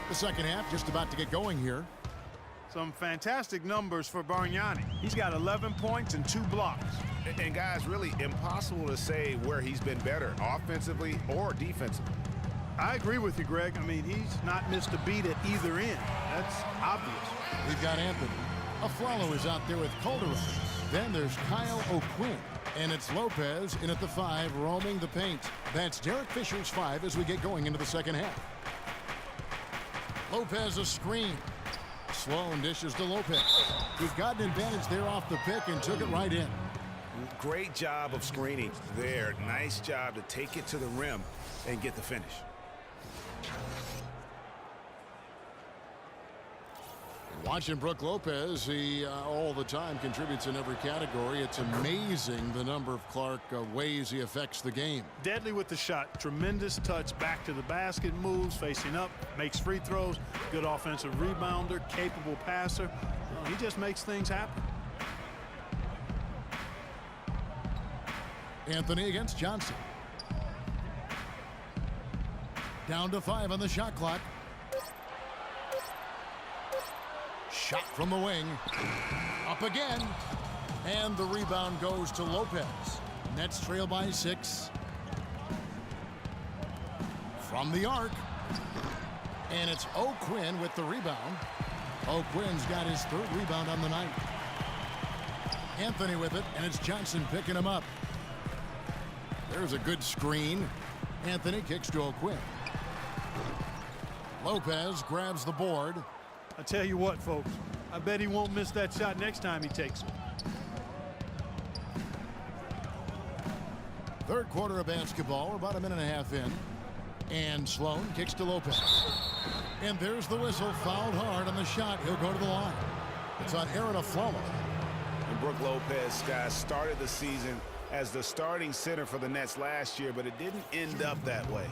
The second half just about to get going here. Some fantastic numbers for Bargnani. He's got 11 points and 2 blocks. And guys, really impossible to say where he's been better, offensively or defensively. I agree with you, Greg. I mean, he's not missed a beat at either end. That's obvious. We've got Anthony. Aflalo is out there with Calderon. Then there's Kyle O'Quinn. And it's Lopez in at the 5, roaming the paint. That's Derek Fisher's 5 as we get going into the second half. Lopez a screen. Sloan dishes to Lopez. He's got an advantage there off the pick and took it right in. Great job of screening there. Nice job to take it to the rim and get the finish. Watching Brook Lopez, he all the time contributes in every category. It's amazing the number of Clark ways he affects the game. Deadly with the shot. Tremendous touch. Back to the basket. Moves. Facing up. Makes free throws. Good offensive rebounder. Capable passer. He just makes things happen. Anthony against Johnson. Down to 5 on the shot clock. Shot from the wing. Up again. And the rebound goes to Lopez. Nets trail by 6. From the arc. And it's O'Quinn with the rebound. O'Quinn's got his 3rd rebound on the night. Anthony with it, and it's Johnson picking him up. There's a good screen. Anthony kicks to O'Quinn. Lopez grabs the board. I tell you what, folks, I bet he won't miss that shot next time he takes it. Third quarter of basketball. We're about a minute and a half in. And Sloan kicks to Lopez. And there's the whistle. Fouled hard on the shot. He'll go to the line. It's on Aaron Aflalo. And Brook Lopez, guys, started the season as the starting center for the Nets last year, but it didn't end up that way.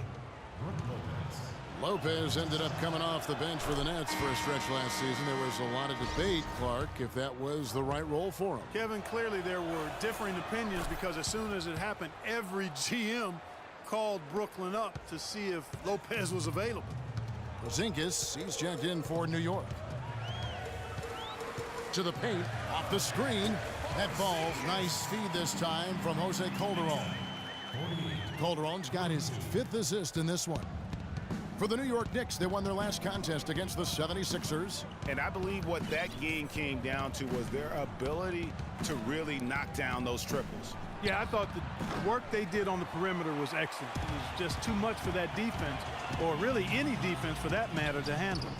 Lopez ended up coming off the bench for the Nets for a stretch last season. There was a lot of debate, Clark, if that was the right role for him. Kevin, clearly there were differing opinions because as soon as it happened, every GM called Brooklyn up to see if Lopez was available. Porzingis, he's checked in for New York. To the paint, off the screen. That ball, nice feed this time from Jose Calderon. Calderon's got his 5th assist in this one. For the New York Knicks, they won their last contest against the 76ers. And I believe what that game came down to was their ability to really knock down those triples. Yeah, I thought the work they did on the perimeter was excellent. It was just too much for that defense, or really any defense for that matter, to handle.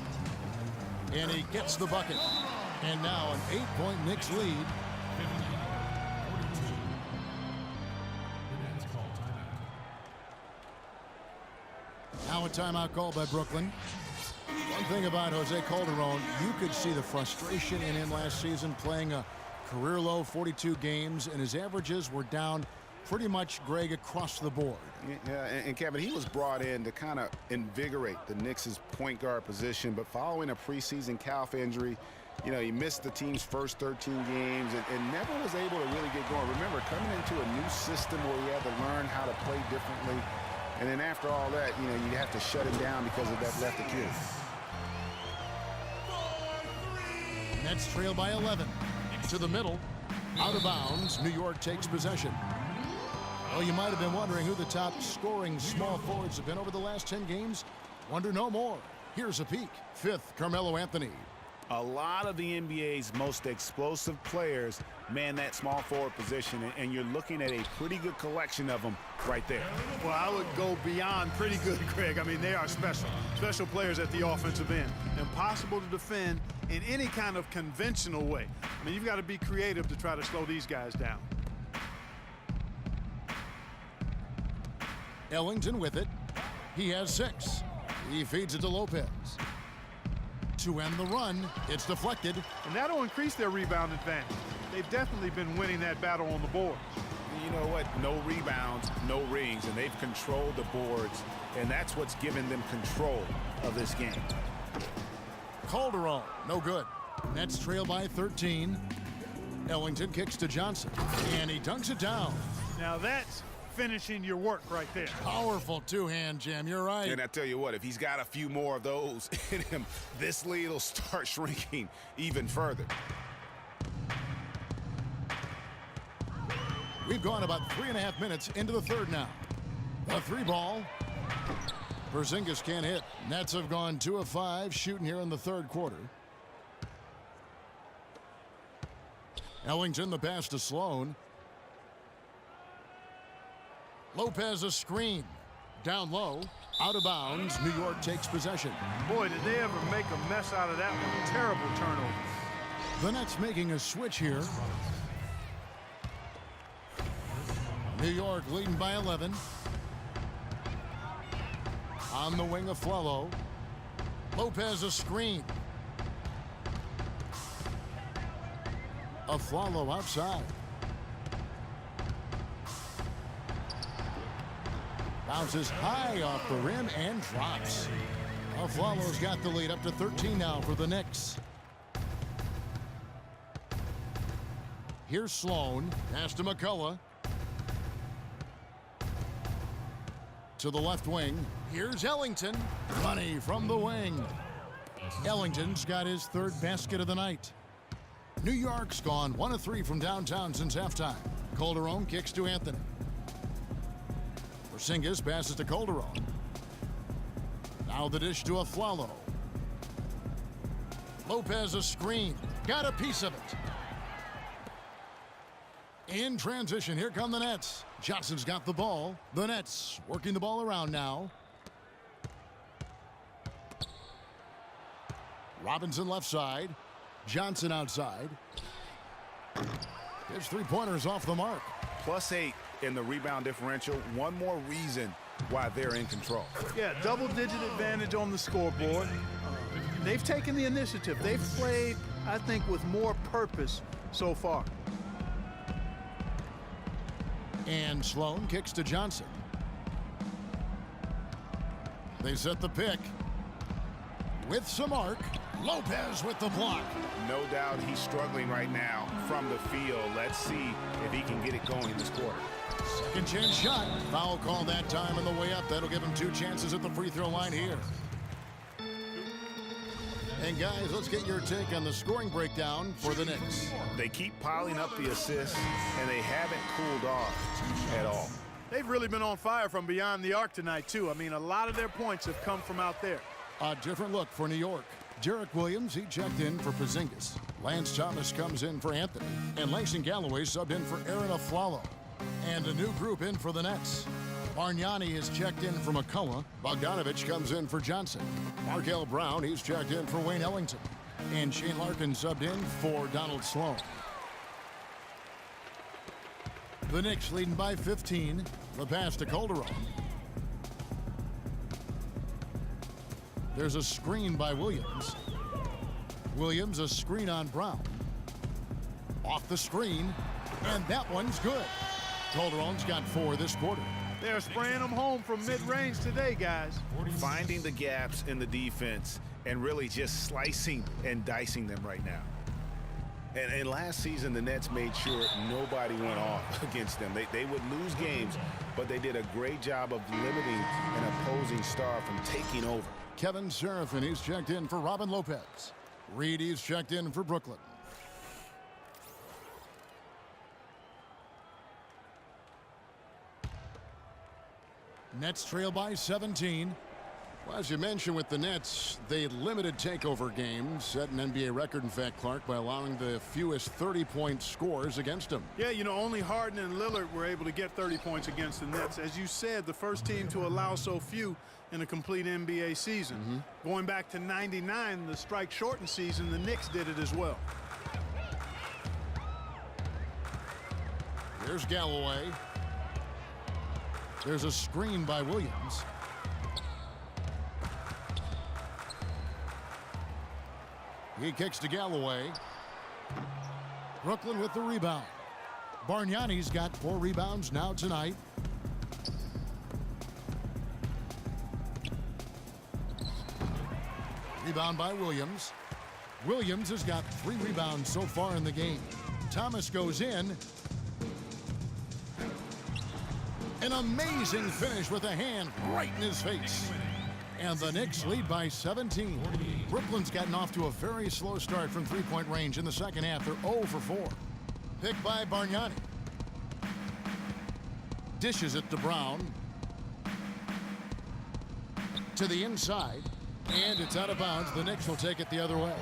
And he gets the bucket. And now an 8-point Knicks lead. Now a timeout called by Brooklyn. One thing about Jose Calderon, you could see the frustration in him last season, playing a career low 42 games, and his averages were down pretty much, Greg, across the board. Yeah, and Kevin, he was brought in to kind of invigorate the Knicks' point guard position, but following a preseason calf injury, you know, he missed the team's first 13 games and never was able to really get going. Remember, coming into a new system where he had to learn how to play differently, and then after all that, you know, you have to shut him down because of that left Achilles. Nets trail by 11. To the middle. Out of bounds. New York takes possession. Oh, you might have been wondering who the top scoring small forwards have been over the last 10 games. Wonder no more. Here's a peek. 5th, Carmelo Anthony. A lot of the NBA's most explosive players man that small forward position, and you're looking at a pretty good collection of them right there. Well, I would go beyond pretty good, Greg. I mean, they are special players at the offensive end. Impossible to defend in any kind of conventional way. I mean, you've got to be creative to try to slow these guys down. Ellington with it. He has 6. He feeds it to Lopez. To end the run, it's deflected. And that'll increase their rebound advantage. They've definitely been winning that battle on the board. You know what? No rebounds, no rings, and they've controlled the boards, and that's what's given them control of this game. Calderon, no good. Nets trail by 13. Ellington kicks to Johnson, and he dunks it down. Now that's finishing your work right there. Powerful two-hand jam. You're right. And I tell you what, if he's got a few more of those in him, this lead will start shrinking even further. We've gone about 3.5 minutes into the third now. A three ball. Porzingis can't hit. Nets have gone 2 of 5 shooting here in the third quarter. Ellington the pass to Sloan. Lopez a screen. Down low. Out of bounds. New York takes possession. Boy, did they ever make a mess out of that one. Terrible turnover. The Nets making a switch here. New York leading by 11. On the wing of Flello. Lopez a screen. Flello outside. Bounces high off the rim and drops. Flello's got the lead up to 13 now for the Knicks. Here's Sloan. Pass to McCullough. To the left wing. Here's Ellington. Money from the wing. Ellington's got his third basket of the night. New York's gone 1 of 3 from downtown since halftime. Calderon kicks to Anthony. Porzingis passes to Calderon. Now the dish to Flello. Lopez a screen. Got a piece of it. In transition, here come the Nets. Johnson's got the ball. The Nets working the ball around now. Robinson left side. Johnson outside. His three-pointers off the mark. +8 in the rebound differential. One more reason why they're in control. Yeah, double-digit advantage on the scoreboard. They've taken the initiative. They've played, I think, with more purpose so far. And Sloan kicks to Johnson. They set the pick. With some arc. Lopez with the block. No doubt he's struggling right now from the field. Let's see if he can get it going this quarter. Second chance shot. Foul call that time on the way up. That'll give him 2 chances at the free throw line here. And guys, let's get your take on the scoring breakdown for the Knicks. They keep piling up the assists, and they haven't cooled off at all. They've really been on fire from beyond the arc tonight, too. I mean, a lot of their points have come from out there. A different look for New York. Derek Williams, he checked in for Porzingis. Lance Thomas comes in for Anthony. And Langston Galloway subbed in for Aaron Flello. And a new group in for the Nets. Bargnani is checked in for McCullough. Bogdanovich comes in for Johnson. Markel Brown, he's checked in for Wayne Ellington. And Shane Larkin subbed in for Donald Sloan. The Knicks leading by 15. The pass to Calderon. There's a screen by Williams. Williams a screen on Brown. Off the screen, and that one's good. Calderon's got 4 this quarter. They're spraying them home from mid-range today, guys. Finding the gaps in the defense and really just slicing and dicing them right now. And last season, the Nets made sure nobody went off against them. They would lose games, but they did a great job of limiting an opposing star from taking over. Kevin Seraphin, he's checked in for Robin Lopez. Reed, he's checked in for Brooklyn. Nets trail by 17. Well, as you mentioned with the Nets, they limited takeover games, set an NBA record, in fact, Clark, by allowing the fewest 30-point scores against them. Yeah, you know, only Harden and Lillard were able to get 30 points against the Nets. As you said, the first team to allow so few in a complete NBA season. Going back to '99, the strike-shortened season, the Knicks did it as well. Here's Galloway. There's a screen by Williams. He kicks to Galloway. Brooklyn with the rebound. Bargnani's got 4 rebounds now tonight. Rebound by Williams. Williams has got 3 rebounds so far in the game. Thomas goes in. An amazing finish with a hand right in his face. And the Knicks lead by 17. Brooklyn's gotten off to a very slow start from three-point range in the second half. They're 0 for 4. Picked by Bargnani. Dishes it to Brown. To the inside. And it's out of bounds. The Knicks will take it the other way.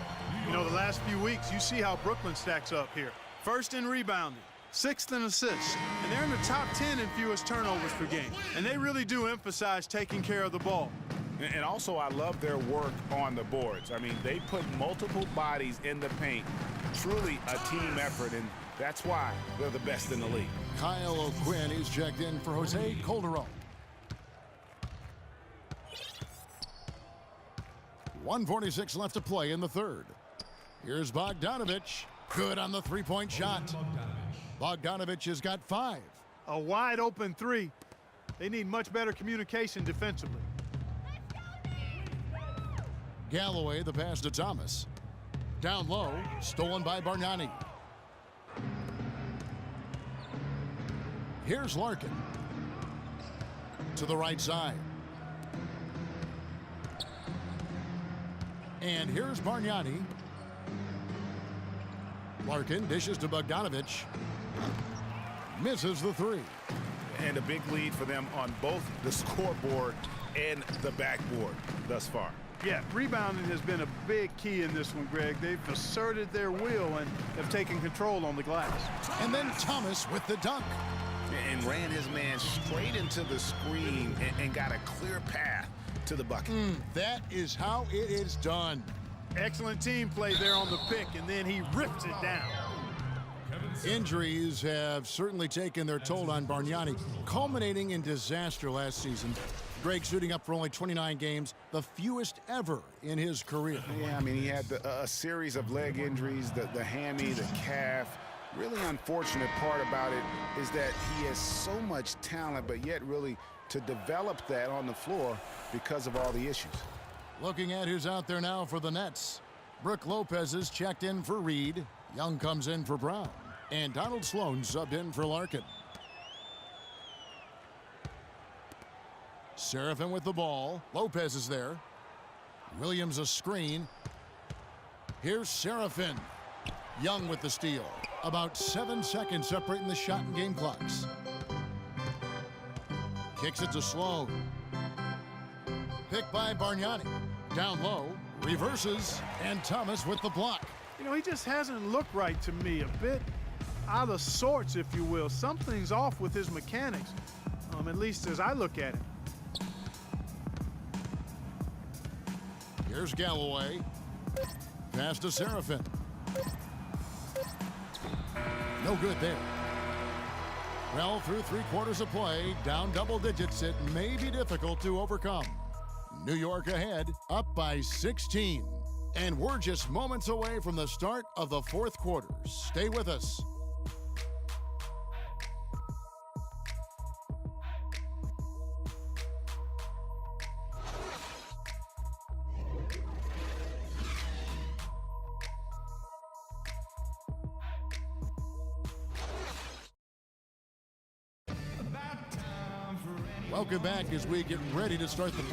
You know, the last few weeks, you see how Brooklyn stacks up here. First in rebounding, 6th in assists, and they're in the top 10 in fewest turnovers per game. And they really do emphasize taking care of the ball. And also, I love their work on the boards. I mean, they put multiple bodies in the paint. Truly a team effort, and that's why they're the best in the league. Kyle O'Quinn is checked in for Jose Calderon. 1:46 left to play in the third. Here's Bogdanovich. Good on the three-point shot. Bogdanovich has got 5. A wide open 3. They need much better communication defensively. Galloway, the pass to Thomas. Down low, stolen by Bargnani. Here's Larkin. To the right side. And here's Bargnani. Larkin dishes to Bogdanovich. Misses the 3. And a big lead for them on both the scoreboard and the backboard thus far. Yeah, rebounding has been a big key in this one, Greg. They've asserted their will and have taken control on the glass. And then Thomas with the dunk. And ran his man straight into the screen and got a clear path to the bucket. That is how it is done. Excellent team play there on the pick, and then he rips it down. Injuries have certainly taken their toll on Bargnani, culminating in disaster last season. Greg suiting up for only 29 games, the fewest ever in his career. Yeah, I mean, he had a series of leg injuries, the hammy, the calf. Really unfortunate part about it is that he has so much talent, but yet really to develop that on the floor because of all the issues. Looking at who's out there now for the Nets. Brook Lopez is checked in for Reed. Young comes in for Brown. And Donald Sloan subbed in for Larkin. Seraphin with the ball. Lopez is there. Williams a screen. Here's Seraphin. Young with the steal. About 7 seconds separating the shot and game clocks. Kicks it to Sloan. Picked by Bargnani. Down low. Reverses. And Thomas with the block. You know, he just hasn't looked right to me. A bit out of sorts, if you will. Something's off with his mechanics, at least as I look at it. Here's Galloway. Pass to Seraphin. No good there. Well, through 3/4 of play, down double digits, it may be difficult to overcome. New York ahead, up by 16. And we're just moments away from the start of the fourth quarter. Stay with us. Welcome back as we get ready to start the fourth.